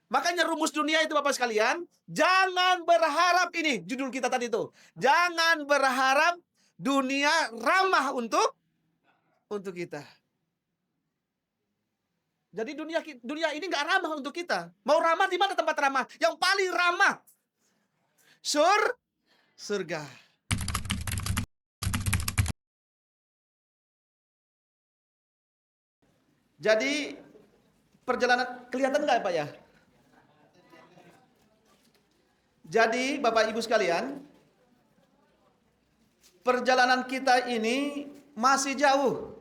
Makanya rumus dunia itu Bapak sekalian, jangan berharap ini, judul kita tadi itu. Jangan berharap dunia ramah untuk kita. Jadi dunia ini nggak ramah untuk kita. Mau ramah di mana tempat ramah? Yang paling ramah surga. Jadi perjalanan kelihatan nggak Pak ya? Jadi Bapak Ibu sekalian, perjalanan kita ini masih jauh.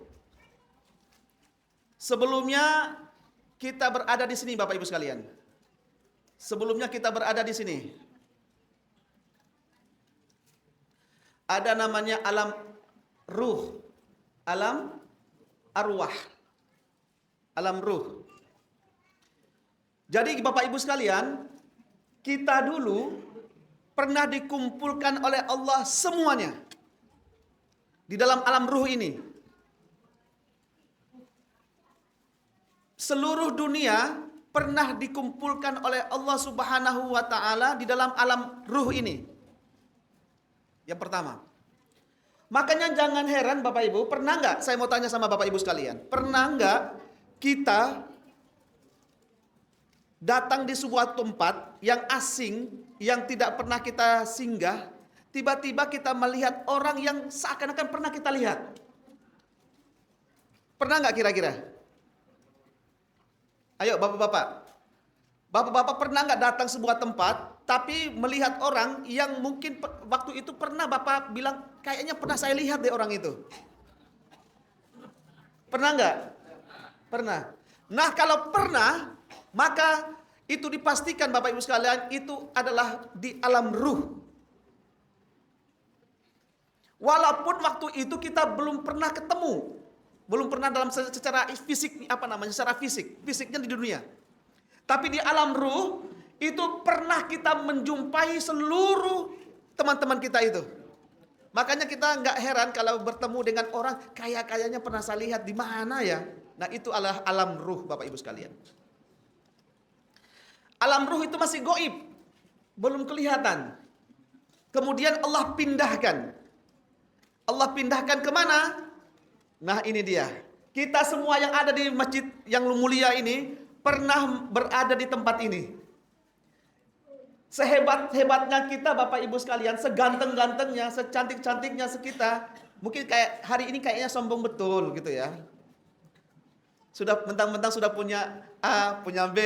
Sebelumnya kita berada di sini Bapak Ibu sekalian. Sebelumnya kita berada di sini. Ada namanya alam ruh, alam arwah, alam ruh. Jadi Bapak Ibu sekalian, kita dulu pernah dikumpulkan oleh Allah semuanya di dalam alam ruh ini. Seluruh dunia pernah dikumpulkan oleh Allah Subhanahu wa taala di dalam alam ruh ini. Yang pertama. Makanya jangan heran Bapak Ibu, pernah nggak, saya mau tanya sama Bapak Ibu sekalian, pernah nggak kita datang di sebuah tempat yang asing, yang tidak pernah kita singgah, tiba-tiba kita melihat orang yang seakan-akan pernah kita lihat? Pernah nggak kira-kira? Ayo bapak-bapak. Bapak-bapak pernah nggak datang sebuah tempat, tapi melihat orang yang mungkin waktu itu pernah bapak bilang, kayaknya pernah saya lihat deh orang itu. Pernah nggak? Pernah. Nah kalau pernah, maka itu dipastikan Bapak Ibu sekalian, itu adalah di alam ruh. Walaupun waktu itu kita belum pernah ketemu, belum pernah dalam secara fisik, secara fisiknya di dunia. Tapi di alam ruh, itu pernah kita menjumpai seluruh teman-teman kita itu. Makanya kita nggak heran kalau bertemu dengan orang, kayaknya pernah saya lihat di mana ya. Nah itu adalah alam ruh Bapak Ibu sekalian. Alam ruh itu masih goib, belum kelihatan. Kemudian Allah pindahkan. Allah pindahkan kemana? Nah ini dia. Kita semua yang ada di masjid yang mulia ini pernah berada di tempat ini. Sehebat-hebatnya kita Bapak Ibu sekalian, seganteng-gantengnya, secantik-cantiknya kita, mungkin kayak hari ini kayaknya sombong betul gitu ya. Sudah mentang-mentang sudah punya A, punya B.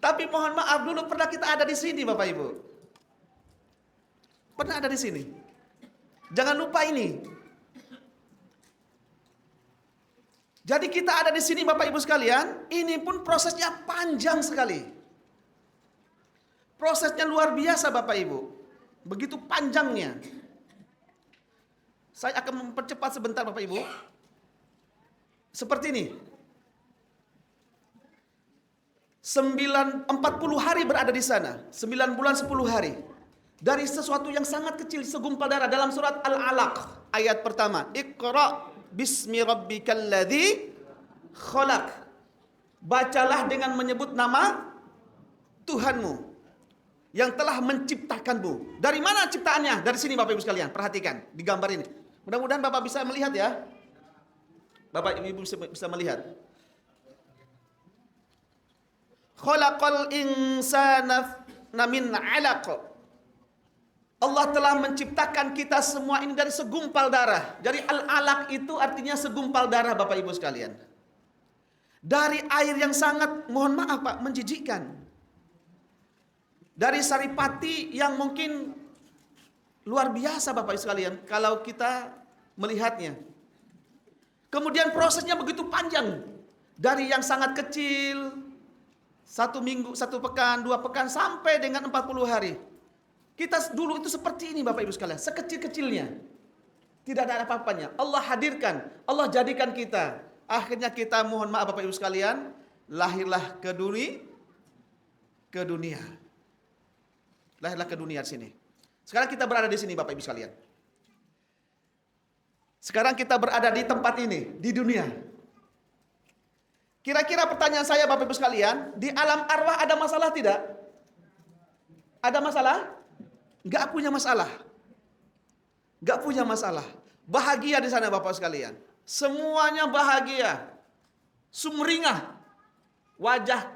Tapi mohon maaf dulu pernah kita ada di sini Bapak Ibu. Pernah ada di sini. Jangan lupa ini. Jadi kita ada di sini Bapak Ibu sekalian, ini pun prosesnya panjang sekali. Prosesnya luar biasa Bapak Ibu. Begitu panjangnya. Saya akan mempercepat sebentar Bapak Ibu. Seperti ini. 40 hari berada di sana. 9 bulan 10 hari. Dari sesuatu yang sangat kecil, segumpal darah, dalam surat Al-Alaq ayat pertama. Iqra bismi rabbikal ladzi khalaq. Bacalah dengan menyebut nama Tuhanmu yang telah menciptakanmu. Dari mana ciptaannya? Dari sini Bapak Ibu sekalian, perhatikan di gambar ini. Mudah-mudahan Bapak bisa melihat ya. Bapak Ibu bisa melihat. Khalaqal insana min 'alaq. Allah telah menciptakan kita semua ini dari segumpal darah. Jadi al-alaq itu artinya segumpal darah Bapak Ibu sekalian. Dari air yang sangat, mohon maaf Pak, menjijikkan. Dari saripati yang mungkin luar biasa Bapak Ibu sekalian kalau kita melihatnya. Kemudian prosesnya begitu panjang. Dari yang sangat kecil, 1 minggu, 1 pekan, 2 pekan, sampai dengan 40 hari. Kita dulu itu seperti ini Bapak Ibu sekalian, sekecil-kecilnya. Tidak ada apa-apanya. Allah hadirkan, Allah jadikan kita. Akhirnya kita mohon maaf Bapak Ibu sekalian, lahirlah ke dunia. Lahirlah ke dunia di sini. Sekarang kita berada di sini Bapak Ibu sekalian. Sekarang kita berada di tempat ini, di dunia. Kira-kira pertanyaan saya Bapak Ibu sekalian, di alam arwah ada masalah tidak? Ada masalah? Enggak punya masalah. Enggak punya masalah. Bahagia di sana Bapak sekalian. Semuanya bahagia. Sumringah. Wajah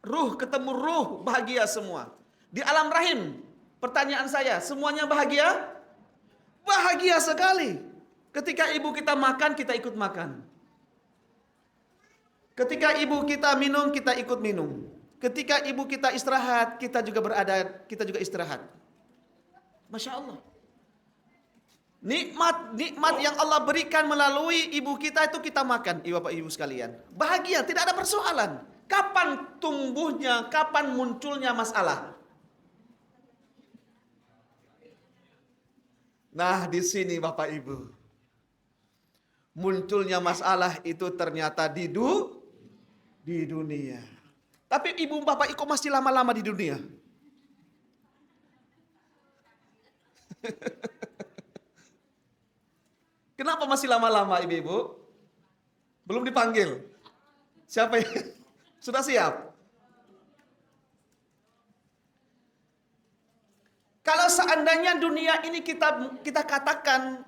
ruh ketemu ruh bahagia semua. Di alam rahim, pertanyaan saya, semuanya bahagia? Bahagia sekali. Ketika ibu kita makan, kita ikut makan. Ketika ibu kita minum, kita ikut minum. Ketika ibu kita istirahat, kita juga istirahat. Masya Allah. Nikmat yang Allah berikan melalui ibu kita itu kita makan, Bapak Ibu sekalian. Bahagia, tidak ada persoalan. Kapan tumbuhnya, kapan munculnya masalah? Nah, di sini Bapak Ibu. Munculnya masalah itu ternyata di dunia. Tapi ibu bapak kok masih lama-lama di dunia? Kenapa masih lama-lama ibu-ibu? Belum dipanggil. Siapa ya? Sudah siap? Kalau seandainya dunia ini kita katakan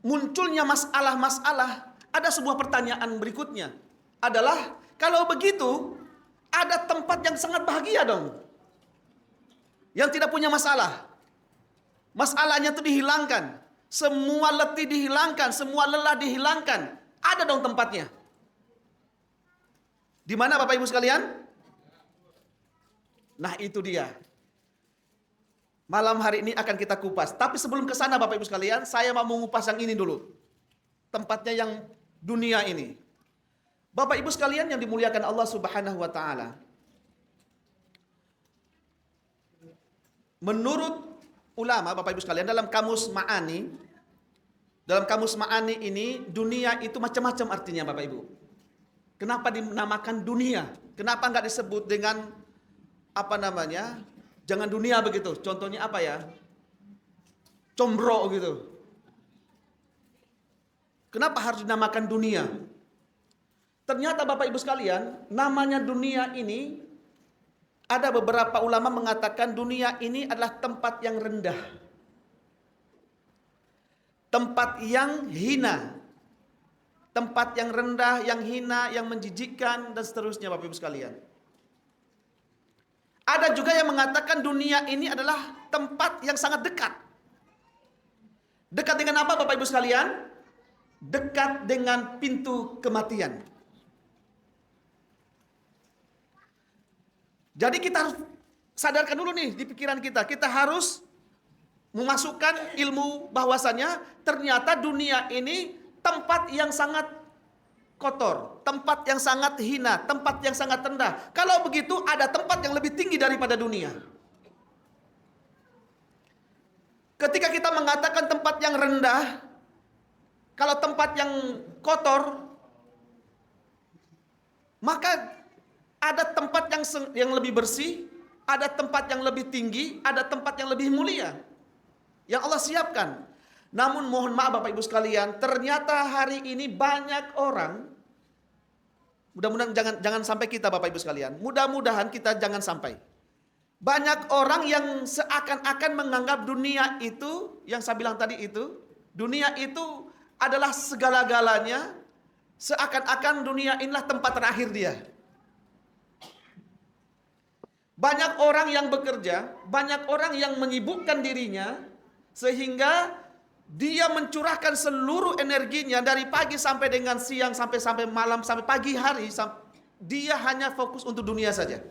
munculnya masalah-masalah, ada sebuah pertanyaan berikutnya. Adalah, kalau begitu, ada tempat yang sangat bahagia dong. Yang tidak punya masalah. Masalahnya itu dihilangkan. Semua letih dihilangkan, semua lelah dihilangkan. Ada dong tempatnya. Di mana Bapak Ibu sekalian? Nah, itu dia. Malam hari ini akan kita kupas. Tapi sebelum ke sana Bapak Ibu sekalian, saya mau mengupas yang ini dulu. Tempatnya yang dunia ini. Bapak Ibu sekalian yang dimuliakan Allah Subhanahu wa taala. Menurut ulama Bapak Ibu sekalian dalam kamus Ma'ani ini dunia itu macam-macam artinya Bapak Ibu. Kenapa dinamakan dunia? Kenapa enggak disebut dengan jangan dunia begitu. Contohnya apa ya? Combro gitu. Kenapa harus dinamakan dunia? Ternyata Bapak Ibu sekalian, namanya dunia ini, ada beberapa ulama mengatakan dunia ini adalah tempat yang rendah. Tempat yang hina. Tempat yang rendah, yang hina, yang menjijikkan, dan seterusnya Bapak Ibu sekalian. Ada juga yang mengatakan dunia ini adalah tempat yang sangat dekat. Dekat dengan apa Bapak Ibu sekalian? Dekat dengan pintu kematian. Jadi kita harus sadarkan dulu nih di pikiran kita. Kita harus memasukkan ilmu bahwasannya ternyata dunia ini tempat yang sangat kotor, tempat yang sangat hina, tempat yang sangat rendah. Kalau begitu ada tempat yang lebih tinggi daripada dunia. Ketika kita mengatakan tempat yang rendah, kalau tempat yang kotor, maka ada tempat yang lebih bersih, ada tempat yang lebih tinggi, ada tempat yang lebih mulia yang Allah siapkan. Namun mohon maaf Bapak Ibu sekalian, ternyata hari ini banyak orang, mudah-mudahan jangan sampai kita Bapak Ibu sekalian, mudah-mudahan kita jangan sampai. Banyak orang yang seakan-akan menganggap dunia itu, yang saya bilang tadi itu, dunia itu adalah segala-galanya, seakan-akan dunia inilah tempat terakhir dia. Banyak orang yang bekerja, banyak orang yang menyibukkan dirinya, sehingga dia mencurahkan seluruh energinya dari pagi sampai dengan siang, sampai malam, sampai pagi hari, dia hanya fokus untuk dunia saja.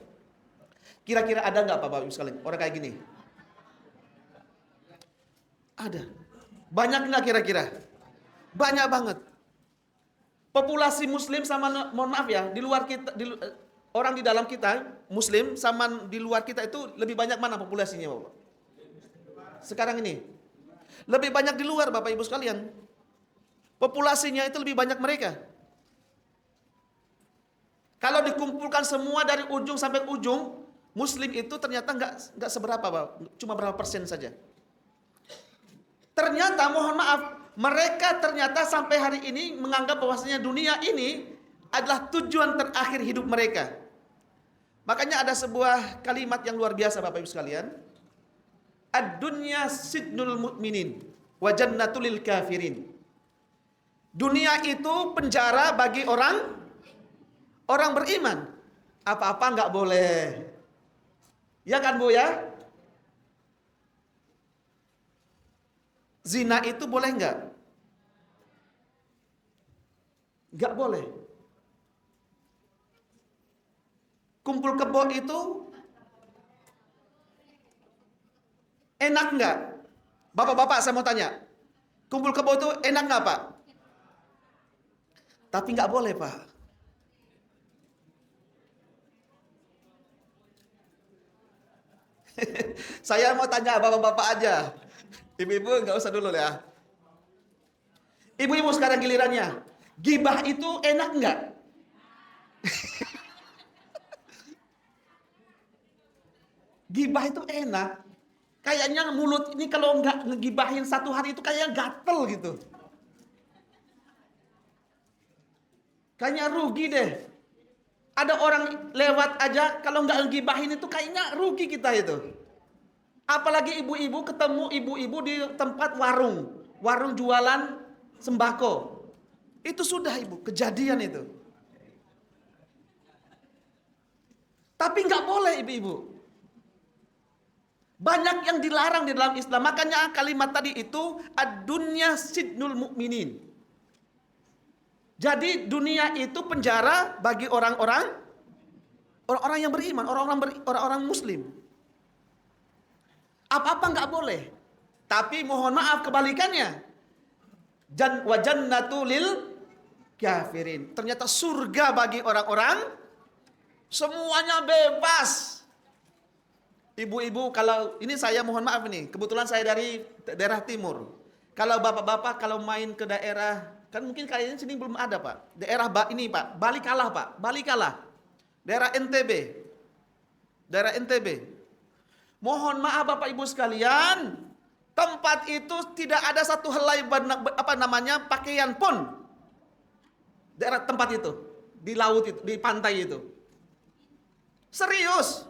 Kira-kira ada nggak Bapak Ibu sekalian orang kayak gini? Ada. Banyak nggak kira-kira? Banyak banget. Populasi Muslim sama, mohon maaf ya, di luar kita, orang di dalam kita, Muslim sama di luar kita itu lebih banyak mana populasinya Bapak? Sekarang ini. Lebih banyak di luar Bapak Ibu sekalian. Populasinya itu lebih banyak mereka. Kalau dikumpulkan semua dari ujung sampai ujung, Muslim itu ternyata nggak seberapa Bapak, cuma berapa persen saja. Ternyata mohon maaf, mereka ternyata sampai hari ini menganggap bahwasanya dunia ini adalah tujuan terakhir hidup mereka. Makanya ada sebuah kalimat yang luar biasa Bapak Ibu sekalian. Ad-dunya sidnul mu'minin wa jannatul lil kafirin. Dunia itu penjara bagi orang beriman. Apa-apa nggak boleh. Ya kan Bu ya? Zina itu boleh nggak? Nggak boleh. Kumpul kebo itu enak nggak? Bapak-bapak saya mau tanya. Kumpul kebo itu enak nggak Pak? Tapi nggak boleh Pak. Saya mau tanya bapak-bapak aja. Ibu-ibu nggak usah dulu ya. Ibu-ibu sekarang gilirannya. Gibah itu enak nggak? Gibah itu enak. Kayaknya mulut ini kalau nggak ngegibahin satu hari itu kayaknya gatel gitu. Kayaknya rugi deh. Ada orang lewat aja kalau nggak ngegibahin itu kayaknya rugi kita itu. Apalagi ibu-ibu ketemu ibu-ibu di tempat warung jualan sembako. Itu sudah Ibu, kejadian itu. Tapi nggak boleh ibu-ibu. Banyak yang dilarang di dalam Islam. Makanya kalimat tadi itu ad-dunya sidnul mu'minin. Jadi dunia itu penjara bagi orang-orang yang beriman, orang-orang muslim. Apa-apa nggak boleh. Tapi mohon maaf kebalikannya. Wa jannatu lil kafirin. Ternyata surga bagi orang-orang semuanya bebas. Ibu-ibu, kalau ini saya mohon maaf nih, kebetulan saya dari daerah timur. Kalau bapak-bapak kalau main ke daerah, kan mungkin kalian sini belum ada Pak. Daerah ini Pak, Bali kalah Pak, Bali kalah. Daerah NTB. Daerah NTB. Mohon maaf Bapak Ibu sekalian, tempat itu tidak ada satu helai pakaian pun. Daerah tempat itu, di laut itu, di pantai itu. Serius.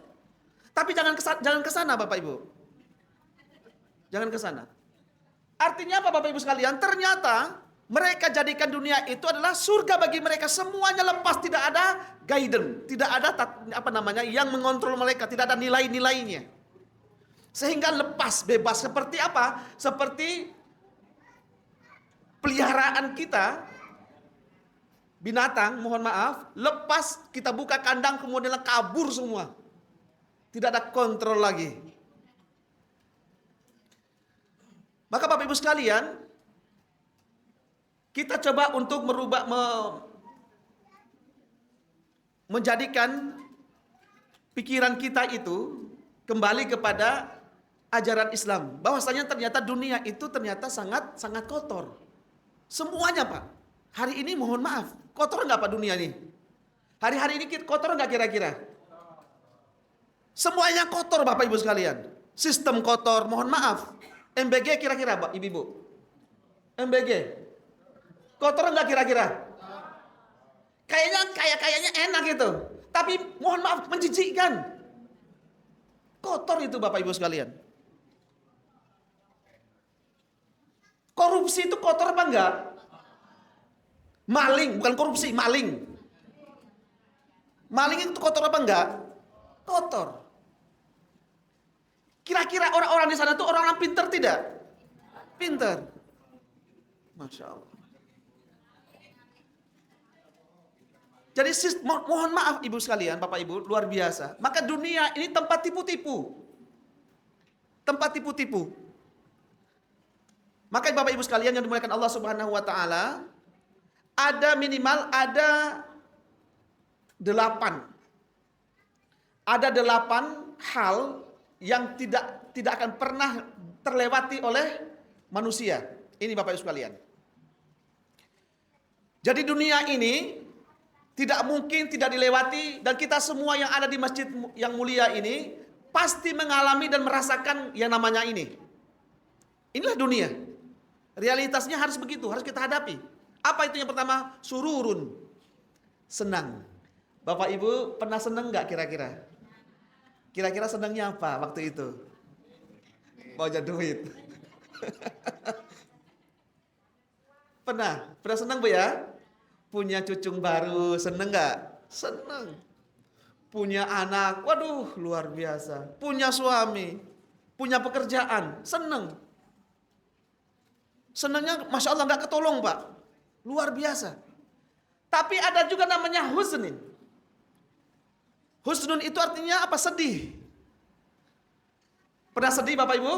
Tapi jangan ke sana Bapak Ibu. Jangan ke sana. Artinya apa Bapak Ibu sekalian? Ternyata mereka jadikan dunia itu adalah surga bagi mereka, semuanya lepas, tidak ada guidance, tidak ada yang mengontrol mereka, tidak ada nilai-nilainya. Sehingga lepas, bebas seperti apa? Seperti peliharaan kita, binatang, mohon maaf, lepas kita buka kandang kemudian kabur semua. Tidak ada kontrol lagi. Maka Bapak Ibu sekalian, kita coba untuk menjadikan pikiran kita itu kembali kepada ajaran Islam. Bahwasanya ternyata dunia itu ternyata sangat sangat kotor. Semuanya Pak. Hari ini mohon maaf, kotor nggak Pak dunia ini? Hari-hari ini kotor nggak kira-kira? Semuanya kotor Bapak Ibu sekalian. Sistem kotor, mohon maaf. MBG kira-kira Pak Ibu-ibu? MBG. Kotor nggak kira-kira? Kayaknya enak gitu. Tapi mohon maaf menjijikkan. Kotor itu Bapak Ibu sekalian. Korupsi itu kotor apa enggak? Maling, bukan korupsi, maling. Maling itu kotor apa enggak? Kotor. Kira-kira orang-orang di sana itu orang-orang pintar tidak? Pintar. Masya Allah. Jadi mohon maaf ibu sekalian, bapak ibu, luar biasa. Maka dunia ini tempat tipu-tipu. Tempat tipu-tipu. Maka bapak ibu sekalian yang dimuliakan Allah Subhanahu wa taala, ada minimal ada 8. Ada 8 hal yang tidak akan pernah terlewati oleh manusia. Ini Bapak Ibu sekalian. Jadi dunia ini tidak mungkin tidak dilewati, dan kita semua yang ada di masjid yang mulia ini pasti mengalami dan merasakan yang namanya ini. Inilah dunia. Realitasnya harus begitu, harus kita hadapi. Apa itu yang pertama? Sururun. Senang. Bapak Ibu pernah senang nggak kira-kira? Kira-kira senangnya apa waktu itu? Banyak duit. Pernah senang Bu ya? Punya cucung baru, senang nggak? Senang. Punya anak, waduh luar biasa. Punya suami, punya pekerjaan, senang. Senangnya Masya Allah nggak ketolong Pak. Luar biasa. Tapi ada juga namanya husnin. Husnun itu artinya apa? Sedih. Pernah sedih Bapak Ibu?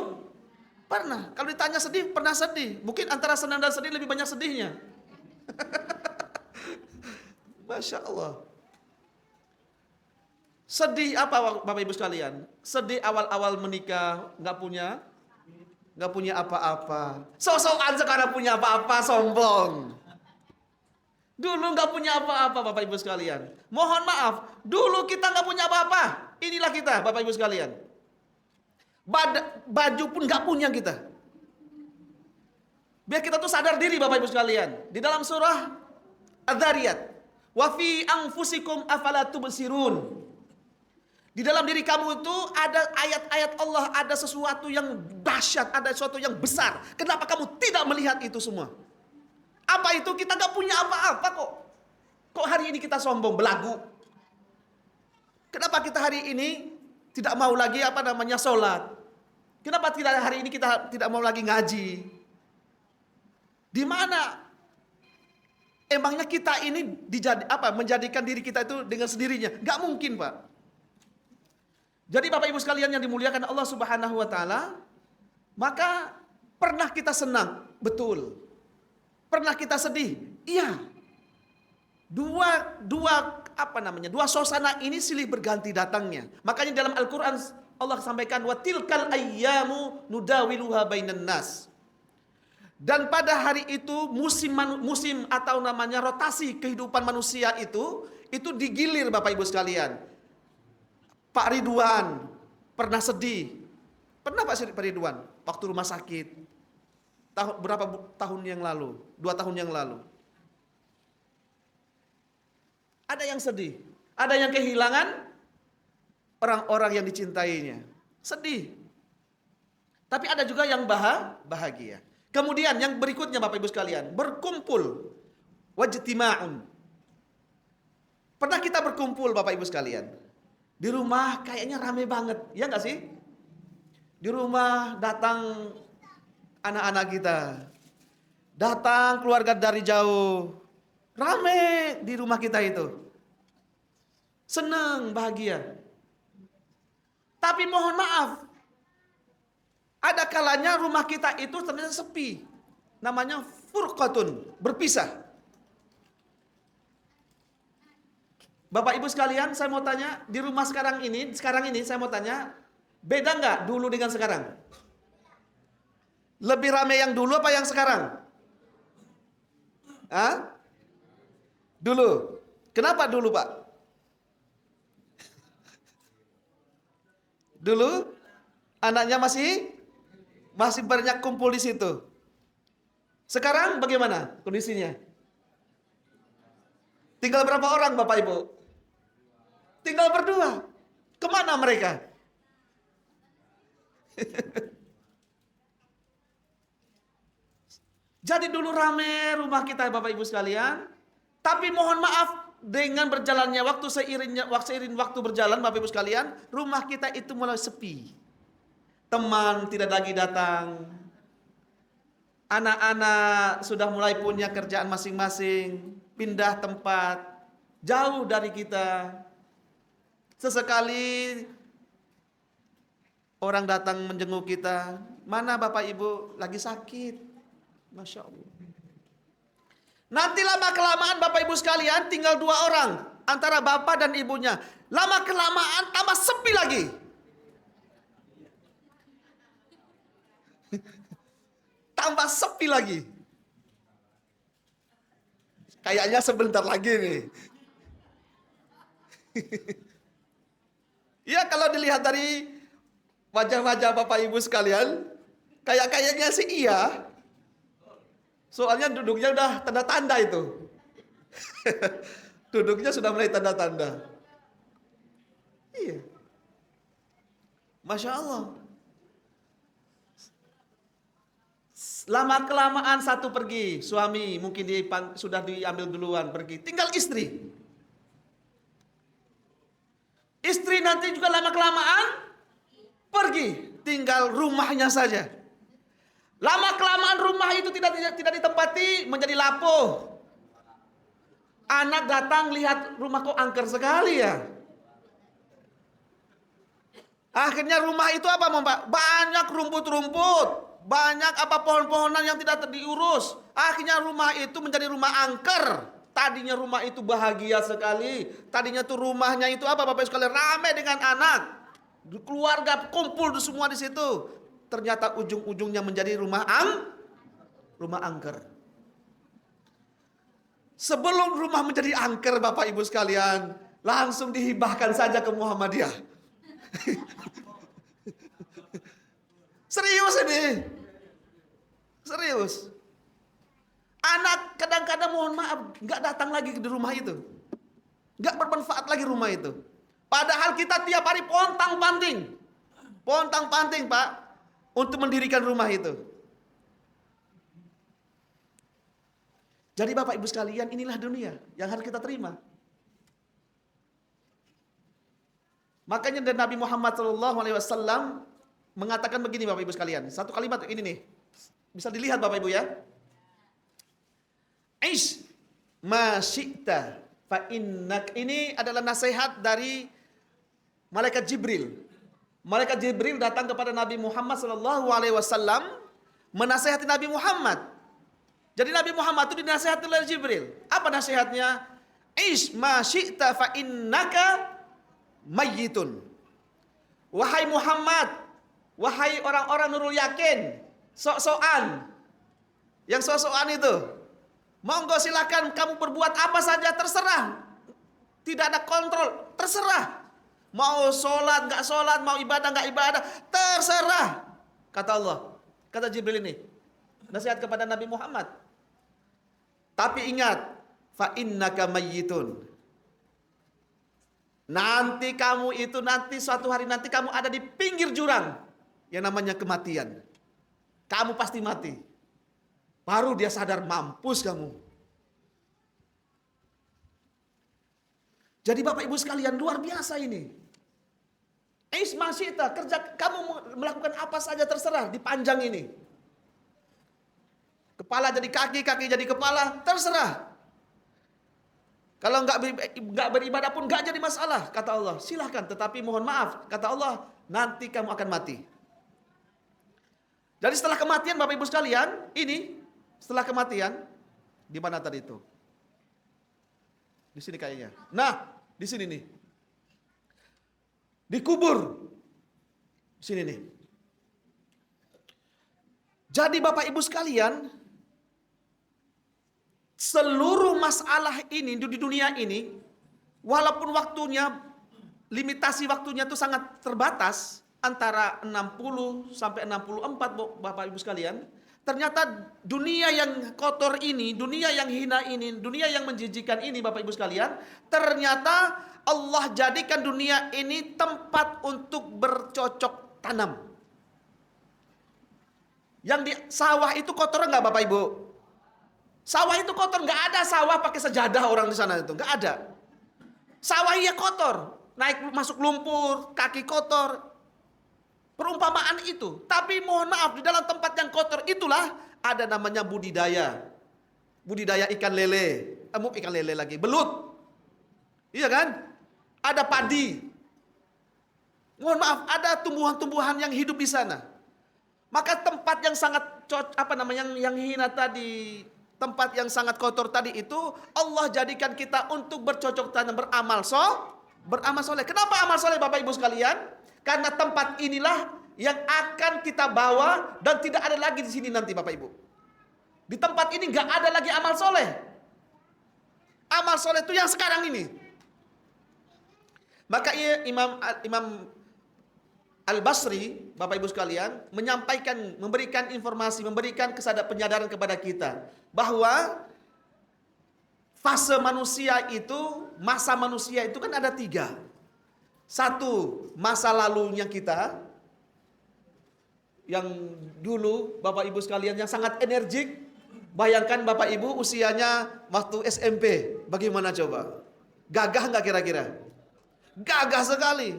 Pernah. Kalau ditanya sedih, pernah sedih. Mungkin antara senang dan sedih lebih banyak sedihnya. Masya Allah. Sedih apa Bapak Ibu sekalian? Sedih awal-awal menikah, nggak punya apa-apa. So-soan sekarang punya apa-apa, sombong. Dulu nggak punya apa-apa Bapak Ibu sekalian. Mohon maaf, dulu kita nggak punya apa-apa. Inilah kita Bapak Ibu sekalian. Baju pun nggak punya kita. Biar kita tuh sadar diri Bapak Ibu sekalian. Di dalam surah Adz-Dzariyat, wa fi anfusikum afala tubsirun. Di dalam diri kamu itu ada ayat-ayat Allah, ada sesuatu yang dahsyat, ada sesuatu yang besar. Kenapa kamu tidak melihat itu semua? Apa itu? Kita nggak punya apa-apa kok. Kok hari ini kita sombong, belagu? Kenapa kita hari ini tidak mau lagi sholat? Kenapa tidak hari ini kita tidak mau lagi ngaji? Di mana? Emangnya kita ini menjadikan diri kita itu dengan sendirinya? Nggak mungkin Pak. Jadi Bapak Ibu sekalian yang dimuliakan Allah Subhanahu wa taala, maka pernah kita senang, betul. Pernah kita sedih? Iya. Dua suasana ini silih berganti datangnya. Makanya dalam Al-Qur'an Allah sampaikan wa tilkal ayyamu nudawiluha bainan nas. Dan pada hari itu musim atau namanya rotasi kehidupan manusia itu digilir Bapak Ibu sekalian. Pak Ridwan pernah sedih. Pernah Pak Ridwan waktu rumah sakit. Berapa tahun yang lalu? 2 tahun yang lalu. Ada yang sedih, ada yang kehilangan orang-orang yang dicintainya. Sedih. Tapi ada juga yang bahagia. Kemudian yang berikutnya Bapak Ibu sekalian, berkumpul. Wajtima'un. Pernah kita berkumpul Bapak Ibu sekalian? Di rumah kayaknya rame banget, ya nggak sih? Di rumah datang anak-anak kita, datang keluarga dari jauh, rame di rumah kita itu, senang, bahagia. Tapi mohon maaf, ada kalanya rumah kita itu ternyata sepi, namanya furqatun, berpisah. Bapak Ibu sekalian, saya mau tanya, di rumah sekarang ini saya mau tanya, beda nggak dulu dengan sekarang? Lebih ramai yang dulu apa yang sekarang? Hah? Dulu. Kenapa dulu Pak? Dulu anaknya masih banyak kumpul di situ. Sekarang bagaimana kondisinya? Tinggal berapa orang Bapak Ibu? Tinggal berdua. Kemana mereka? Jadi dulu rame rumah kita Bapak Ibu sekalian. Tapi mohon maaf, dengan berjalannya waktu seiring waktu berjalan Bapak Ibu sekalian, rumah kita itu mulai sepi. Teman tidak lagi datang. Anak-anak sudah mulai punya kerjaan masing-masing, pindah tempat, jauh dari kita. Sesekali orang datang menjenguk kita, mana Bapak Ibu lagi sakit. Masya Allah. Nanti lama-kelamaan Bapak Ibu sekalian tinggal 2 orang, antara bapak dan ibunya. Lama-kelamaan tambah sepi lagi. Tambah sepi lagi. Kayaknya sebentar lagi nih. Ya kalau dilihat dari wajah-wajah Bapak Ibu sekalian, kayaknya sih iya. Soalnya duduknya udah tanda-tanda itu. Duduknya sudah mulai tanda-tanda. Iya. Masya Allah. Lama-kelamaan satu pergi. Suami mungkin sudah diambil duluan pergi. Tinggal istri. Istri nanti juga lama-kelamaan pergi. Tinggal rumahnya saja. Lama-kelamaan rumah itu tidak ditempati, menjadi lapuh. Anak datang lihat rumah kok angker sekali ya. Akhirnya rumah itu apa, Mbak? Banyak rumput-rumput, banyak apa pohon-pohonan yang tidak diurus. Akhirnya rumah itu menjadi rumah angker. Tadinya rumah itu bahagia sekali. Tadinya tuh rumahnya itu apa, Bapak Ibu sekalian, ramai dengan anak. Keluarga kumpul semua di situ. Ternyata ujung-ujungnya menjadi rumah angker. Sebelum rumah menjadi angker, Bapak Ibu sekalian, langsung dihibahkan saja ke Muhammadiyah. Serius ini. Serius. Anak kadang-kadang mohon maaf nggak datang lagi di rumah itu. Nggak bermanfaat lagi rumah itu. Padahal kita tiap hari pontang-panting. Pontang-panting, Pak, untuk mendirikan rumah itu. Jadi Bapak Ibu sekalian, inilah dunia yang harus kita terima. Makanya dan Nabi Muhammad SAW mengatakan begini, Bapak Ibu sekalian. Satu kalimat ini nih. Bisa dilihat Bapak Ibu ya. Aish ma syi'ta fa innak. Ini adalah nasihat dari malaikat Jibril. Malaikat Jibril datang kepada Nabi Muhammad SAW menasihati Nabi Muhammad. Jadi Nabi Muhammad itu dinasihati oleh Jibril. Apa nasihatnya? Aish ma syi'ta fa innaka mayyitun. Wahai Muhammad, wahai orang-orang Nurul Yakin, sok-sokan, yang sok-sokan itu, monggo silakan kamu berbuat apa saja, terserah. Tidak ada kontrol, terserah. Mau sholat, nggak sholat, mau ibadah, nggak ibadah, terserah. Kata Allah, kata Jibril ini, nasihat kepada Nabi Muhammad. Tapi ingat, fa innaka mayyitun. Nanti kamu itu suatu hari nanti kamu ada di pinggir jurang yang namanya kematian. Kamu pasti mati. Baru dia sadar, mampus kamu. Jadi Bapak Ibu sekalian, luar biasa ini. Masyi'ta, kerja kamu melakukan apa saja terserah, dipanjang ini. Kepala jadi kaki, kaki jadi kepala, terserah. Kalau nggak beribadah pun nggak jadi masalah, kata Allah. Silahkan, tetapi mohon maaf, kata Allah, nanti kamu akan mati. Jadi setelah kematian, Bapak Ibu sekalian, ini setelah kematian, di mana tadi itu? Di sini kayaknya. Nah, di sini nih. Dikubur. Di sini nih. Jadi Bapak Ibu sekalian, seluruh masalah ini di dunia ini, walaupun waktunya, limitasi waktunya itu sangat terbatas, antara 60 sampai 64 Bapak Ibu sekalian, ternyata dunia yang kotor ini, dunia yang hina ini, dunia yang menjijikan ini Bapak Ibu sekalian, ternyata Allah jadikan dunia ini tempat untuk bercocok tanam. Yang di sawah itu kotor enggak Bapak Ibu? Sawah itu kotor, nggak ada sawah pakai sejadah orang di sana itu, nggak ada. Sawah iya kotor, naik masuk lumpur, kaki kotor. Perumpamaan itu. Tapi mohon maaf, di dalam tempat yang kotor itulah ada namanya budidaya. Budidaya ikan lele, ikan lele lagi, belut. Iya kan? Ada padi. Mohon maaf, ada tumbuhan-tumbuhan yang hidup di sana. Maka tempat yang sangat yang hina tadi, tempat yang sangat kotor tadi itu Allah jadikan kita untuk bercocok tanam, beramal soleh. Kenapa amal soleh Bapak Ibu sekalian? Karena tempat inilah yang akan kita bawa dan tidak ada lagi di sini nanti Bapak Ibu. Di tempat ini nggak ada lagi amal soleh. Amal soleh itu yang sekarang ini. Maka Imam Al-Basri, Bapak Ibu sekalian, memberikan informasi, memberikan penyadaran kepada kita bahwa fase manusia itu, masa manusia itu kan ada 3. Satu, masa lalunya kita, yang dulu Bapak Ibu sekalian yang sangat energik. Bayangkan Bapak Ibu usianya waktu SMP, bagaimana coba? Gagah nggak kira-kira? Gagah sekali.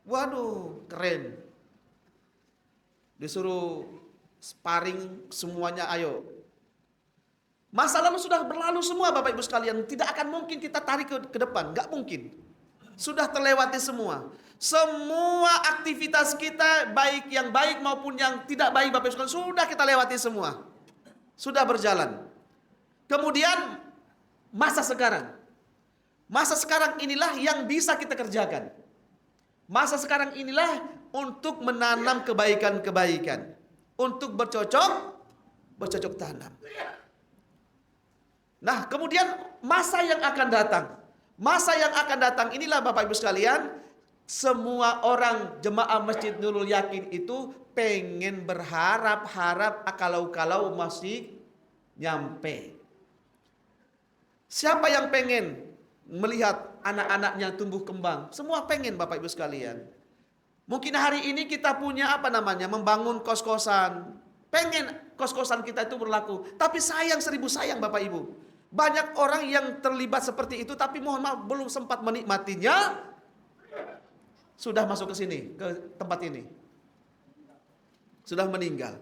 Waduh, keren. Disuruh sparring semuanya, ayo. Masa lalu sudah berlalu semua Bapak Ibu sekalian. Tidak akan mungkin kita tarik ke depan. Nggak mungkin. Sudah terlewati semua. Semua aktivitas kita, baik yang baik maupun yang tidak baik Bapak Ibu sekalian, sudah kita lewati semua. Sudah berjalan. Kemudian masa sekarang. Masa sekarang inilah yang bisa kita kerjakan. Masa sekarang inilah untuk menanam kebaikan-kebaikan. Untuk bercocok tanam. Nah, kemudian masa yang akan datang. Masa yang akan datang inilah Bapak Ibu sekalian, semua orang jemaah Masjid Nurul Yakin itu pengen berharap-harap kalau masih nyampe. Siapa yang pengen melihat anak-anaknya tumbuh kembang? Semua pengen Bapak Ibu sekalian. Mungkin hari ini kita punya membangun kos-kosan. Pengen kos-kosan kita itu berlaku. Tapi sayang, 1000 sayang Bapak Ibu. Banyak orang yang terlibat seperti itu, tapi mohon maaf belum sempat menikmatinya, sudah masuk ke sini, ke tempat ini. Sudah meninggal.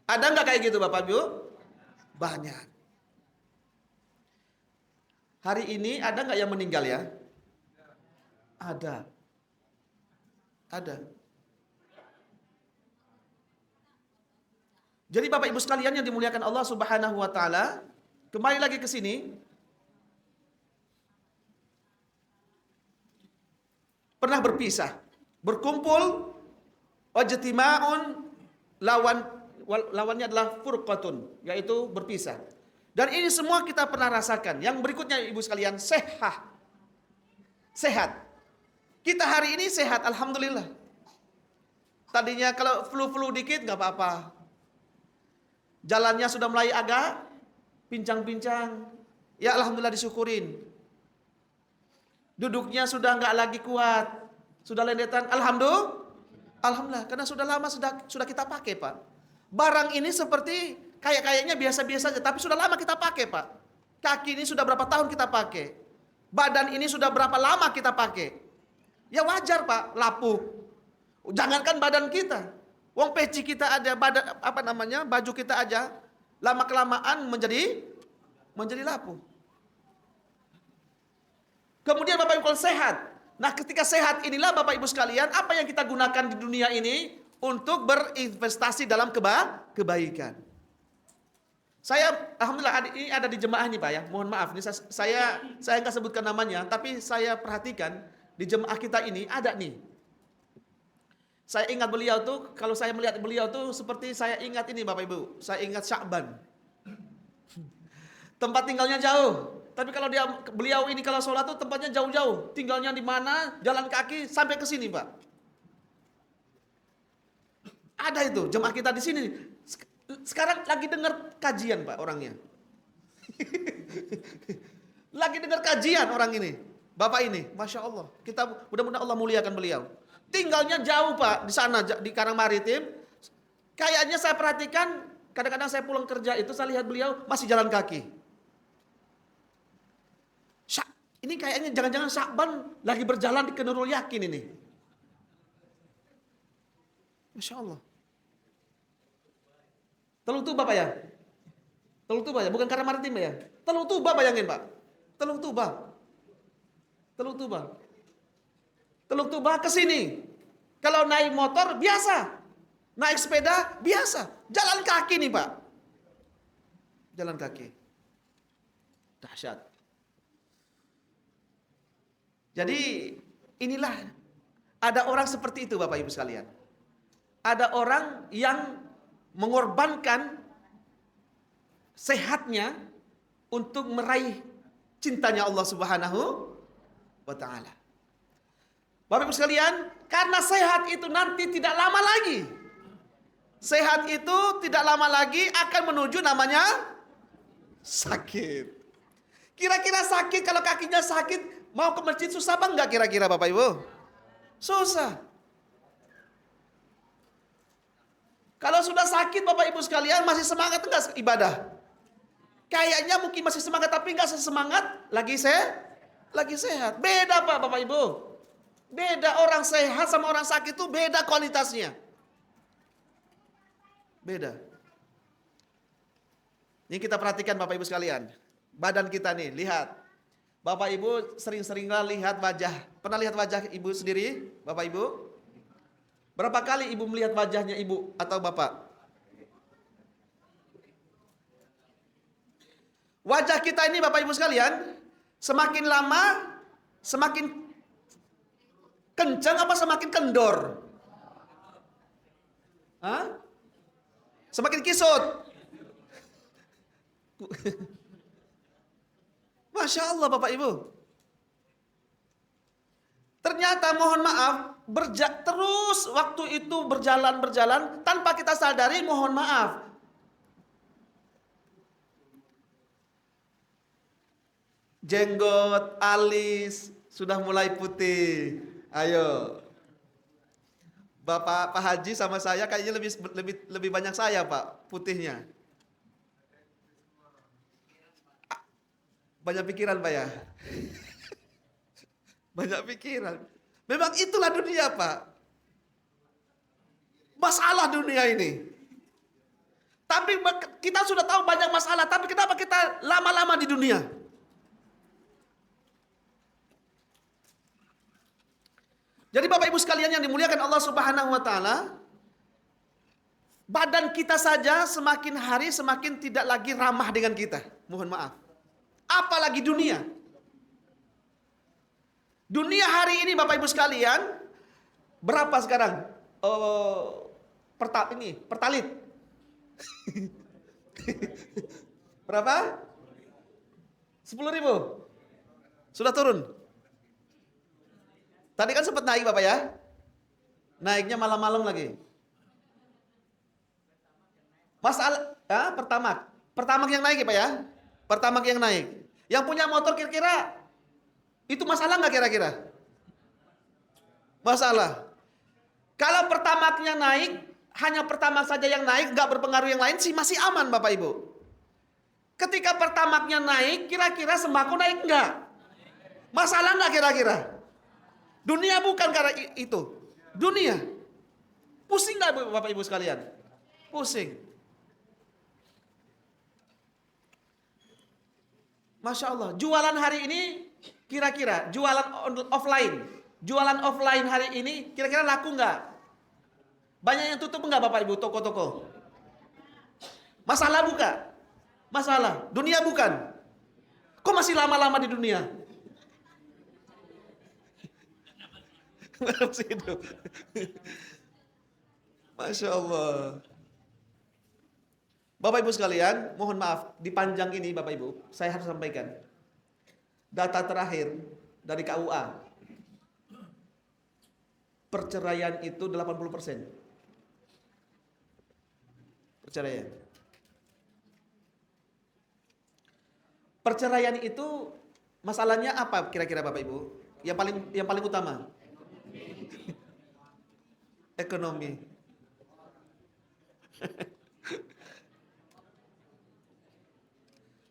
Ada nggak kayak gitu Bapak Ibu? Banyak. Hari ini ada nggak yang meninggal ya? Ada. Ada. Jadi Bapak Ibu sekalian yang dimuliakan Allah Subhanahu wa taala, kembali lagi ke sini. Pernah berpisah, berkumpul, wajtima'un, lawannya adalah furqatun, yaitu berpisah. Dan ini semua kita pernah rasakan. Yang berikutnya Ibu sekalian, sehat. Kita hari ini sehat, alhamdulillah. Tadinya kalau flu-flu dikit nggak apa-apa. Jalannya sudah mulai agak pincang-pincang. Ya alhamdulillah disyukurin. Duduknya sudah nggak lagi kuat. Sudah lendetan. Alhamdulillah. Karena sudah lama sudah kita pakai Pak. Barang ini seperti kayaknya biasa-biasa saja. Tapi sudah lama kita pakai Pak. Kaki ini sudah berapa tahun kita pakai. Badan ini sudah berapa lama kita pakai. Ya wajar Pak, lapuh. Jangankan badan kita. Wong peci kita ada, baju kita aja lama-kelamaan menjadi lapuh. Kemudian Bapak Ibu sehat. Nah, ketika sehat inilah Bapak Ibu sekalian, apa yang kita gunakan di dunia ini untuk berinvestasi dalam kebaikan. Saya alhamdulillah ini ada di jemaah ini Pak ya. Mohon maaf ini saya nggak sebutkan namanya, tapi saya perhatikan di jemaah kita ini ada nih. Saya ingat beliau tuh, kalau saya melihat beliau tuh seperti saya ingat ini Bapak Ibu. Saya ingat Sya'ban. Tempat tinggalnya jauh. Tapi kalau beliau ini kalau sholat tuh tempatnya jauh-jauh. Tinggalnya di mana, jalan kaki sampai ke sini Pak. Ada itu jemaah kita di sini. Sekarang lagi dengar kajian Pak orangnya. Lagi dengar kajian orang ini. Bapak ini, Masya Allah. Kita mudah-mudahan Allah muliakan beliau. Tinggalnya jauh Pak, di sana di Karang Maritim. Kayaknya saya perhatikan, kadang-kadang saya pulang kerja itu saya lihat beliau masih jalan kaki. Ini kayaknya jangan-jangan Sya'ban lagi berjalan di Nurul Yakin ini. Masya Allah. Teluk Tuba Pak ya? Teluk Tuba ya, bukan Karang Maritim ya? Teluk Tuba bayangin Pak. Teluk Tuba. Teluk Tuba ke sini. Kalau naik motor biasa. Naik sepeda biasa. Jalan kaki nih Pak. Jalan kaki. Dahsyat. Jadi inilah ada orang seperti itu Bapak Ibu sekalian. Ada orang yang mengorbankan sehatnya untuk meraih cintanya Allah Subhanahu wa taala. Bapak Ibu sekalian, karena sehat itu nanti tidak lama lagi. Sehat itu tidak lama lagi akan menuju namanya sakit. Kira-kira sakit, kalau kakinya sakit, mau ke masjid susah apa enggak kira-kira Bapak Ibu? Susah. Kalau sudah sakit Bapak Ibu sekalian, masih semangat enggak ibadah? Kayaknya mungkin masih semangat, tapi enggak sesemangat lagi sehat. Beda Pak Bapak Ibu. Beda, orang sehat sama orang sakit itu beda kualitasnya. Beda. Ini kita perhatikan Bapak Ibu sekalian. Badan kita nih, lihat. Bapak Ibu sering-seringlah lihat wajah. Pernah lihat wajah Ibu sendiri, Bapak Ibu? Berapa kali Ibu melihat wajahnya Ibu atau Bapak? Wajah kita ini Bapak Ibu sekalian, semakin lama, semakin kencang apa semakin kendor? Hah? Semakin kisut. Masya Allah Bapak Ibu. Ternyata mohon maaf, terus waktu itu berjalan tanpa kita sadari, mohon maaf. Jenggot, alis sudah mulai putih. Ayo. Pak Haji sama saya kayaknya lebih banyak saya Pak putihnya. Banyak pikiran Pak ya. Banyak pikiran. Memang itulah dunia Pak. Masalah dunia ini. Tapi kita sudah tahu banyak masalah, tapi kenapa kita lama-lama di dunia? Jadi Bapak Ibu sekalian yang dimuliakan Allah Subhanahu wa taala, badan kita saja semakin hari semakin tidak lagi ramah dengan kita. Mohon maaf. Apalagi dunia. Dunia hari ini Bapak Ibu sekalian, berapa sekarang? Pertalit. Berapa? 10.000. Sudah turun. Tadi kan sempat naik Bapak ya. Naiknya malam-malam lagi. Masalah Pertamax yang naik ya Pak ya. Pertamax yang naik. Yang punya motor kira-kira itu masalah nggak kira-kira? Masalah. Kalau Pertamaxnya naik, hanya Pertamax saja yang naik, nggak berpengaruh yang lain sih masih aman Bapak Ibu. Ketika Pertamaxnya naik, kira-kira sembako naik nggak? Masalah nggak kira-kira? Dunia bukan karena itu. Dunia. Pusing nggak Bapak Ibu sekalian? Pusing. Masya Allah. Jualan hari ini kira-kira jualan offline hari ini kira-kira laku nggak? Banyak yang tutup nggak Bapak Ibu toko-toko? Masalah bukan? Masalah. Dunia bukan? Kok masih lama-lama di dunia? Masih hidup. Masya Allah. Bapak Ibu sekalian, mohon maaf, di panjang ini Bapak Ibu, saya harus sampaikan. Data terakhir dari KUA. Perceraian itu 80%. Perceraian. Perceraian itu masalahnya apa kira-kira Bapak Ibu? Yang paling utama. Ekonomi.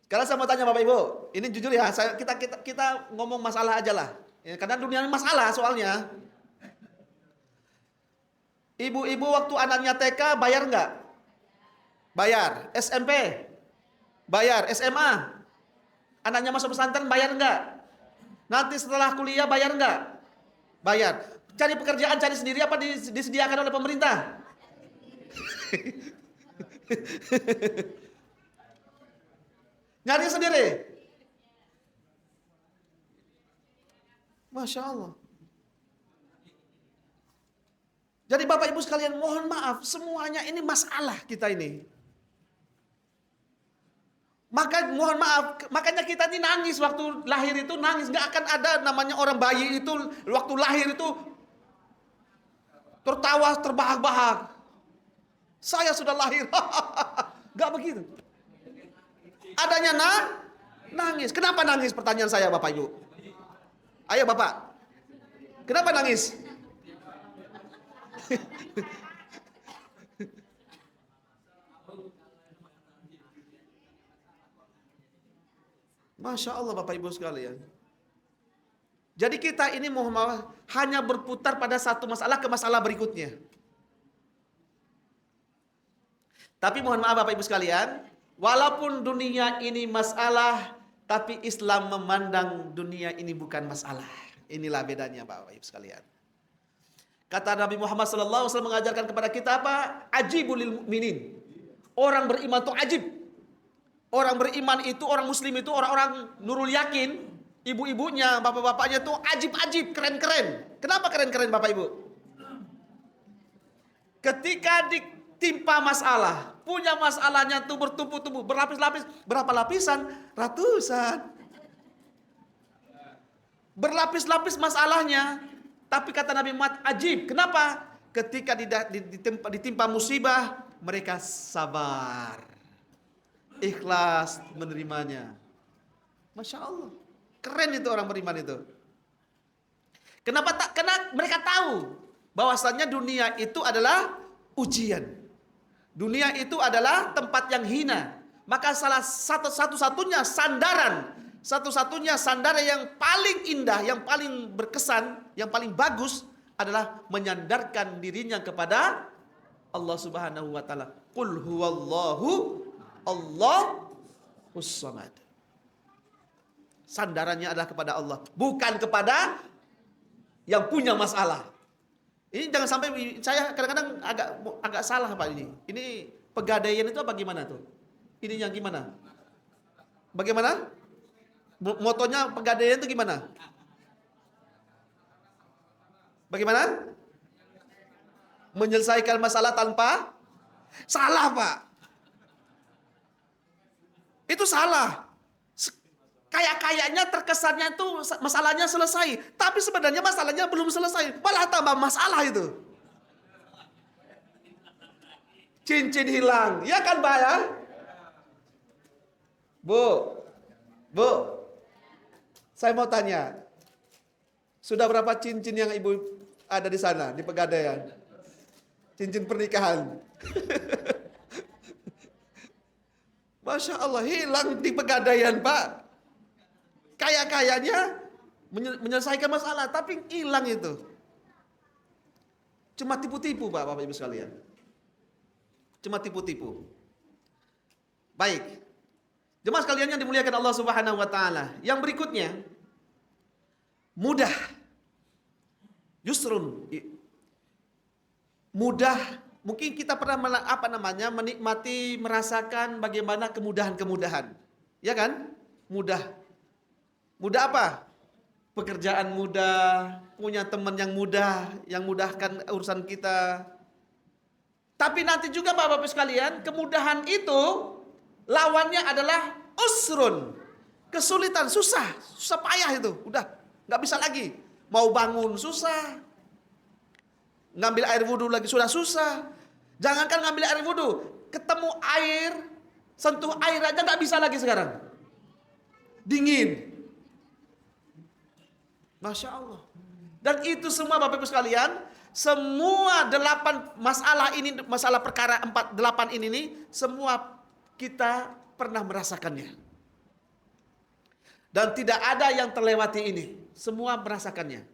Sekarang saya mau tanya Bapak Ibu, ini jujur ya, kita ngomong masalah aja lah. Ya, karena dunia ini masalah soalnya. Ibu-ibu waktu anaknya TK bayar nggak? Bayar. SMP? Bayar. SMA? Anaknya masuk pesantren bayar nggak? Nanti setelah kuliah bayar nggak? Bayar. Cari pekerjaan cari sendiri apa disediakan oleh pemerintah? Nyari sendiri. Masya Allah. Jadi Bapak Ibu sekalian mohon maaf, semuanya ini masalah kita ini. Maka mohon maaf, makanya kita ini nangis waktu lahir itu nangis. Gak akan ada namanya orang bayi itu waktu lahir itu tertawa terbahak-bahak. Saya sudah lahir. Gak begitu. Adanya Nangis. Kenapa nangis? Pertanyaan saya Bapak Ibu. Ayo Bapak. Kenapa nangis? Masya Allah Bapak Ibu sekalian. Jadi kita ini hanya berputar pada satu masalah ke masalah berikutnya. Tapi mohon maaf Bapak Ibu sekalian, walaupun dunia ini masalah, tapi Islam memandang dunia ini bukan masalah. Inilah bedanya Bapak Ibu sekalian. Kata Nabi Muhammad SAW mengajarkan kepada kita apa? Ajibul lil mu'minin. Orang beriman itu ajib. Orang beriman itu, orang muslim itu, orang-orang nurul yakin, ibu-ibunya, bapak-bapaknya itu ajib-ajib, keren-keren. Kenapa keren-keren Bapak Ibu? Ketika ditimpa masalah, punya masalahnya tuh bertumpuk-tumpuk, berlapis-lapis. Berapa lapisan? Ratusan. Berlapis-lapis masalahnya. Tapi kata Nabi Muhammad, ajib. Kenapa? Ketika ditimpa musibah, mereka sabar. Ikhlas menerimanya. Masya Allah. Keren itu orang beriman itu. Kenapa? Karena mereka tahu bahwasannya dunia itu adalah ujian. Dunia itu adalah tempat yang hina. Maka salah satu-satunya sandaran yang paling indah, yang paling berkesan, yang paling bagus adalah menyandarkan dirinya kepada Allah Subhanahu wa taala. Qul huwallahu Allahus samad. Sandarannya adalah kepada Allah, bukan kepada yang punya masalah. Ini jangan sampai saya kadang-kadang agak salah Pak ini. Ini pegadaian itu apa gimana tuh? Ini yang gimana? Bagaimana? Motonya pegadaian itu gimana? Bagaimana? Menyelesaikan masalah tanpa salah, Pak. Itu salah. Kayaknya terkesannya itu masalahnya selesai, tapi sebenarnya masalahnya belum selesai, malah tambah masalah itu. Cincin hilang, ya kan Pak ya? Bu, saya mau tanya, sudah berapa cincin yang ibu ada di sana di Pegadaian? Cincin pernikahan. Masya Allah, hilang di Pegadaian Pak. Kayaknya menyelesaikan masalah, tapi hilang itu. Cuma tipu-tipu Bapak Ibu sekalian. Cuma tipu-tipu. Baik. Jemaah sekalian yang dimuliakan Allah Subhanahu wa taala. Yang berikutnya, mudah. Yusrun. Mudah. Mungkin kita pernah menikmati, merasakan bagaimana kemudahan-kemudahan. Ya kan? Mudah. Mudah apa? Pekerjaan mudah, punya teman yang mudah, yang mudahkan urusan kita. Tapi nanti juga Bapak-Bapak sekalian, kemudahan itu lawannya adalah usrun. Kesulitan, susah payah itu. Udah, nggak bisa lagi. Mau bangun susah. Ngambil air wudhu lagi sudah susah. Jangankan ngambil air wudhu, ketemu air, sentuh air aja nggak bisa lagi sekarang. Dingin. Masya Allah. Dan itu semua Bapak Ibu sekalian, semua 8 masalah ini, masalah perkara 8 ini nih, semua kita pernah merasakannya. Dan tidak ada yang terlewati ini, semua merasakannya.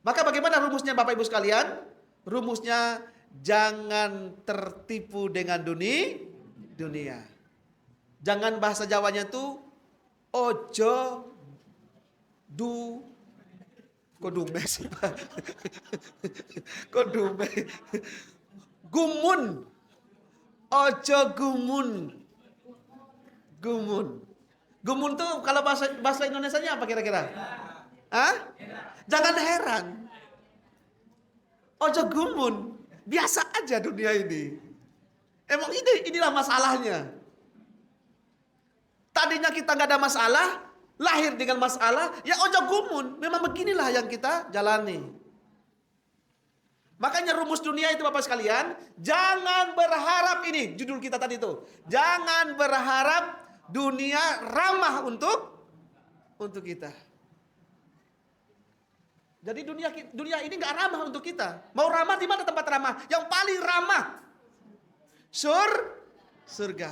Maka bagaimana rumusnya Bapak Ibu sekalian? Rumusnya jangan tertipu dengan dunia. Jangan bahasa Jawanya tuh ojo du kodume sih Pak. Kodume. Gumun. Ojo gumun. Gumun tuh kalau bahasa Indonesianya apa kira-kira? Hah? Jangan heran. Ojo gumun. Biasa aja dunia ini. Emang inilah masalahnya. Tadinya kita nggak ada masalah, lahir dengan masalah, ya ojo gumun. Memang beginilah yang kita jalani. Makanya rumus dunia itu Bapak sekalian, jangan berharap ini, judul kita tadi itu. Jangan berharap Dunia ramah untuk kita. Jadi dunia ini nggak ramah untuk kita. Mau ramah di mana tempat ramah? Yang paling ramah surga.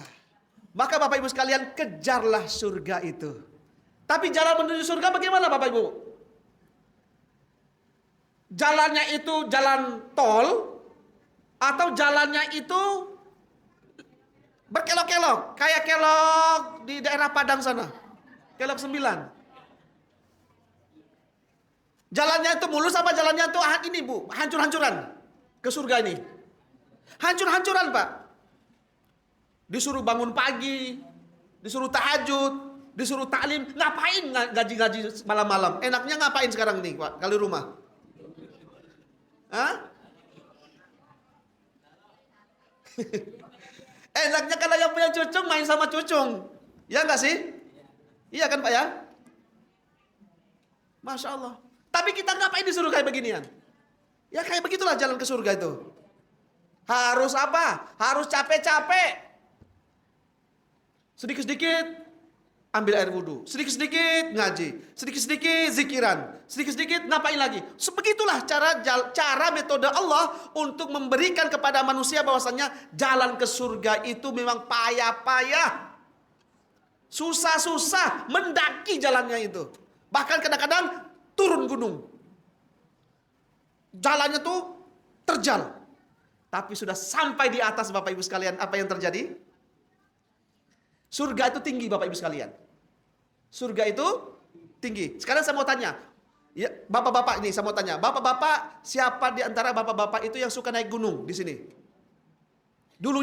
Maka Bapak Ibu sekalian, kejarlah surga itu. Tapi jalan menuju surga bagaimana Bapak Ibu? Jalannya itu jalan tol atau jalannya itu berkelok-kelok, kayak kelok di daerah Padang sana. Kelok 9. Jalannya itu mulus apa jalannya itu ini Bu, hancur-hancuran ke surga ini? Hancur-hancuran Pak. Disuruh bangun pagi, disuruh tahajud, disuruh taklim, ngapain gaji-gaji malam-malam? Enaknya ngapain sekarang nih Pak, kalau rumah? Hah? Enaknya kalau yang punya cucung main sama cucung. Ya enggak sih? Iya kan Pak ya? Masya Allah. Tapi kita ngapain disuruh kayak beginian? Ya kayak begitulah jalan ke surga itu. Harus apa? Harus capek-capek. Sedikit-sedikit ambil air wudhu, sedikit-sedikit ngaji, sedikit-sedikit zikiran, sedikit-sedikit ngapain lagi. Sebegitulah cara metode Allah untuk memberikan kepada manusia bahwasannya jalan ke surga itu memang payah-payah, susah-susah mendaki jalannya itu. Bahkan kadang-kadang turun gunung, jalannya tuh terjal. Tapi sudah sampai di atas Bapak Ibu sekalian, apa yang terjadi? Surga itu tinggi Bapak Ibu sekalian. Surga itu tinggi. Sekarang saya mau tanya, ya, bapak-bapak ini saya mau tanya, bapak-bapak siapa di antara bapak-bapak itu yang suka naik gunung di sini? Dulu.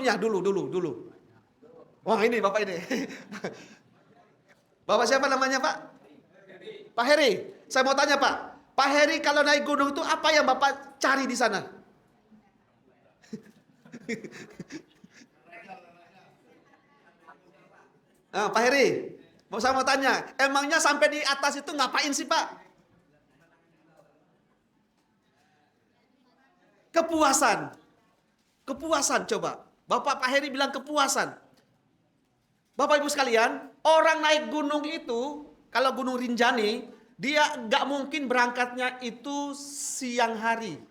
Wah ini bapak ini. Bapak siapa namanya Pak? Pak Heri. Saya mau tanya Pak Heri kalau naik gunung itu apa yang bapak cari di sana? Pak Heri, saya mau tanya, emangnya sampai di atas itu ngapain sih Pak? Kepuasan coba. Pak Heri bilang kepuasan. Bapak Ibu sekalian, orang naik gunung itu, kalau Gunung Rinjani, dia nggak mungkin berangkatnya itu siang hari.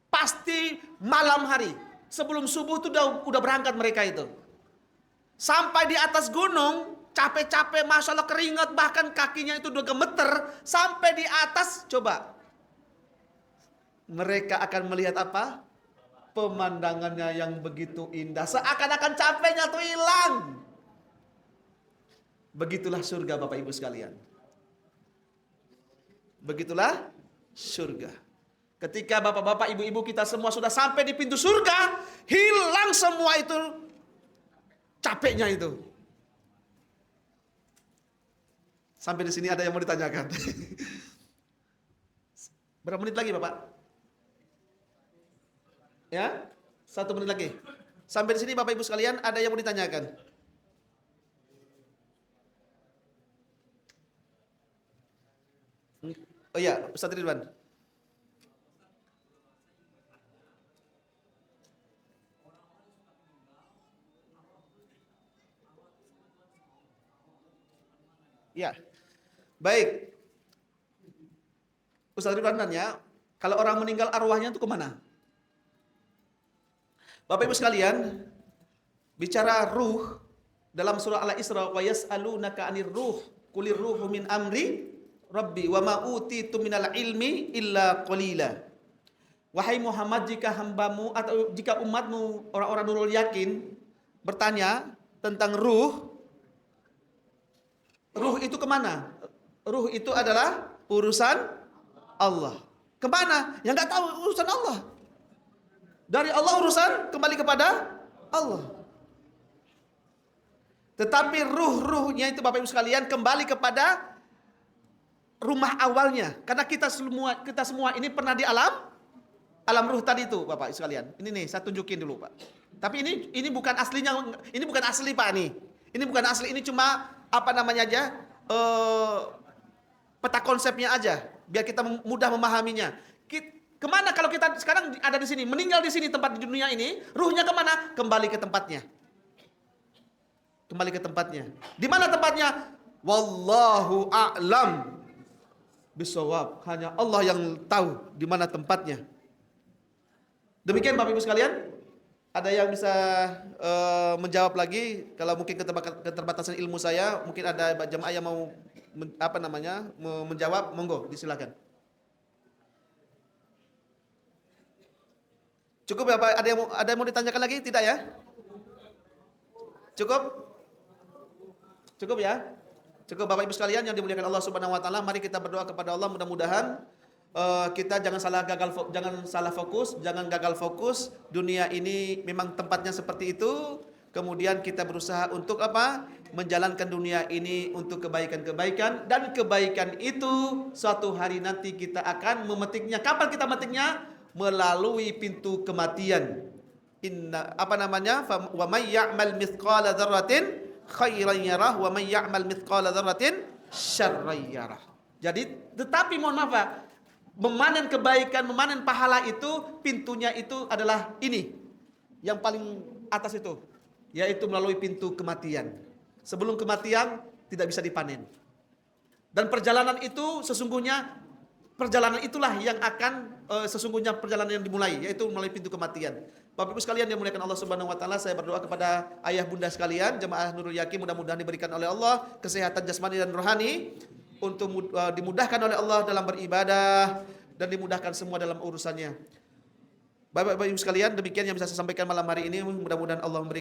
Pasti malam hari. Sebelum subuh tuh udah berangkat mereka itu. Sampai di atas gunung, capek-capek, Masya Allah keringat, bahkan kakinya itu udah gemeter. Sampai di atas, coba. Mereka akan melihat apa? Pemandangannya yang begitu indah. Seakan-akan capeknya tuh hilang. Begitulah surga Bapak Ibu sekalian. Begitulah surga. Ketika bapak-bapak, ibu-ibu kita semua sudah sampai di pintu surga, hilang semua itu capeknya itu. Sampai di sini ada yang mau ditanyakan? Berapa menit lagi Bapak? Ya? 1 menit lagi. Sampai di sini Bapak Ibu sekalian ada yang mau ditanyakan? Oh iya, Ustaz Ridwan. Ya, baik. Ustaz Ridwan nanya, kalau orang meninggal arwahnya itu kemana? Bapak Ibu sekalian, bicara ruh dalam surah Al-Isra, wa yas'alunaka 'anir ruh, qulir ruhu min amri rabbi wa ma utitu minal ilmi illa qalila. Wahai Muhammad, jika hambamu atau jika umatmu orang-orang nurul yakin bertanya tentang ruh itu kemana? Ruh itu adalah urusan Allah. Kemana? Ya nggak tahu, urusan Allah. Dari Allah urusan kembali kepada Allah. Tetapi ruh-ruhnya itu Bapak Ibu sekalian kembali kepada rumah awalnya. Karena kita semua ini pernah di alam ruh tadi itu Bapak Ibu sekalian. Ini nih saya tunjukin dulu Pak. Tapi ini bukan aslinya, ini bukan asli Pak nih. Ini bukan asli, ini cuma apa namanya aja, peta konsepnya aja, biar kita mudah memahaminya. Kemana kalau kita sekarang ada di sini, meninggal di sini tempat di dunia ini, ruhnya kemana? Kembali ke tempatnya. kembali ke tempatnya. Di mana tempatnya? Wallahu a'lam bisawab. Hanya Allah yang tahu di mana tempatnya. Demikian Bapak Ibu sekalian. Ada yang bisa menjawab lagi? Kalau mungkin keterbatasan ilmu saya, mungkin ada jamaah yang mau menjawab, monggo disilakan. Cukup ya Pak? Ada yang mau ditanyakan lagi? Tidak ya? Cukup? Cukup ya? Cukup Bapak Ibu sekalian yang dimuliakan Allah Subhanahu wa taala, mari kita berdoa kepada Allah mudah-mudahan kita jangan salah fokus, jangan gagal fokus. Dunia ini memang tempatnya seperti itu. Kemudian kita berusaha untuk apa? Menjalankan dunia ini untuk kebaikan-kebaikan, dan kebaikan itu suatu hari nanti kita akan memetiknya. Kapan kita memetiknya? Melalui pintu kematian. Wa may ya'mal mithqala dzarratin khairan yarah wa may ya'mal mithqala dzarratin syarran yarah. Jadi, tetapi mohon maaf Pak, memanen kebaikan, memanen pahala itu pintunya itu adalah ini. Yang paling atas itu, yaitu melalui pintu kematian. Sebelum kematian tidak bisa dipanen. Dan perjalanan itu sesungguhnya perjalanan itulah yang akan sesungguhnya perjalanan yang dimulai, yaitu melalui pintu kematian. Bapak Ibu sekalian yang dimuliakan Allah Subhanahu wa taala, saya berdoa kepada ayah bunda sekalian, jemaah Nurul Yakin, mudah-mudahan diberikan oleh Allah kesehatan jasmani dan rohani, untuk dimudahkan oleh Allah dalam beribadah dan dimudahkan semua dalam urusannya. Bapak Ibu sekalian, demikian yang bisa saya sampaikan malam hari ini. Mudah-mudahan Allah memberi